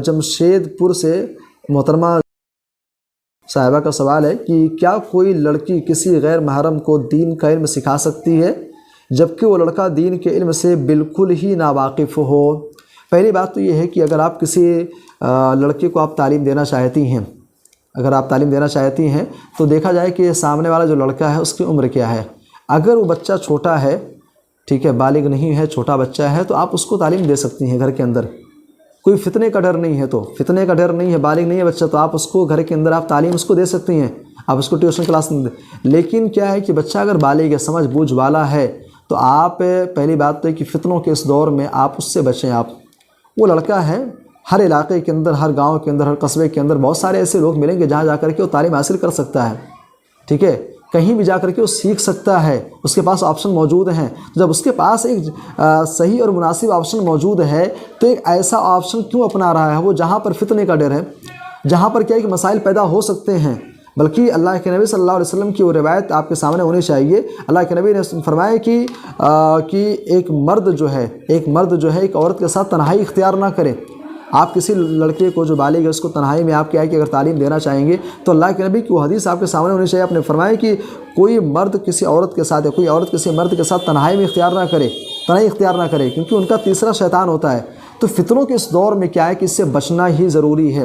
جمشید پور سے محترمہ صاحبہ کا سوال ہے کہ کیا کوئی لڑکی کسی غیر محرم کو دین کا علم سکھا سکتی ہے جبکہ وہ لڑکا دین کے علم سے بالکل ہی ناواقف ہو؟ پہلی بات تو یہ ہے کہ اگر آپ کسی لڑکے کو آپ تعلیم دینا چاہتی ہیں، اگر آپ تعلیم دینا چاہتی ہیں تو دیکھا جائے کہ سامنے والا جو لڑکا ہے اس کی عمر کیا ہے۔ اگر وہ بچہ چھوٹا ہے، ٹھیک ہے، بالغ نہیں ہے، چھوٹا بچہ ہے، تو آپ اس کو تعلیم دے سکتی ہیں گھر کے اندر، کوئی فتنے کا ڈر نہیں ہے، تو فتنے کا ڈر نہیں ہے، بالغ نہیں ہے بچہ، تو آپ اس کو گھر کے اندر آپ تعلیم اس کو دے سکتی ہیں، آپ اس کو ٹیوشن کلاس نہیں دیں۔ لیکن کیا ہے کہ بچہ اگر بالغ ہے، سمجھ بوجھ والا ہے، تو آپ پہلی بات تو ہے کہ فتنوں کے اس دور میں آپ اس سے بچیں۔ آپ وہ لڑکا ہے، ہر علاقے کے اندر، ہر گاؤں کے اندر، ہر قصبے کے اندر بہت سارے ایسے لوگ ملیں گے جہاں جا کر کے وہ تعلیم حاصل کر سکتا ہے، ٹھیک ہے، کہیں بھی جا کر کے وہ سیکھ سکتا ہے، اس کے پاس آپشن موجود ہیں۔ جب اس کے پاس ایک صحیح اور مناسب آپشن موجود ہے تو ایک ایسا آپشن کیوں اپنا رہا ہے وہ جہاں پر فتنے کا ڈر ہے، جہاں پر کیا ہے کہ مسائل پیدا ہو سکتے ہیں؟ بلکہ اللہ کے نبی صلی اللہ علیہ وسلم کی وہ روایت آپ کے سامنے ہونی چاہیے۔ اللہ کے نبی نے فرمایا کہ ایک مرد جو ہے ایک عورت کے ساتھ تنہائی اختیار نہ کرے۔ آپ کسی لڑکے کو جو بالغ ہے اس کو تنہائی میں آپ کیا ہے کہ اگر تعلیم دینا چاہیں گے تو اللہ کے نبی کی وہ حدیث آپ کے سامنے ہونی چاہیے۔ آپ نے فرمایا کہ کوئی مرد کسی عورت کے ساتھ یا کوئی عورت کسی مرد کے ساتھ تنہائی اختیار نہ کرے کیونکہ ان کا تیسرا شیطان ہوتا ہے۔ تو فتنوں کے اس دور میں کیا ہے کہ اس سے بچنا ہی ضروری ہے۔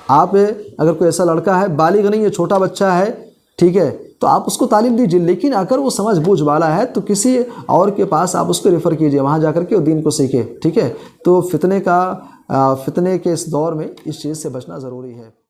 آپ اگر کوئی ایسا لڑکا ہے، بالغ نہیں ہے، چھوٹا بچہ ہے، ٹھیک ہے، تو آپ اس کو تعلیم دیجیے، لیکن اگر وہ سمجھ بوجھ والا ہے تو کسی اور کے پاس آپ اس کو ریفر کیجیے، وہاں جا کر کے وہ دین کو سیکھے، ٹھیک ہے۔ تو فتنے کے اس دور میں اس چیز سے بچنا ضروری ہے۔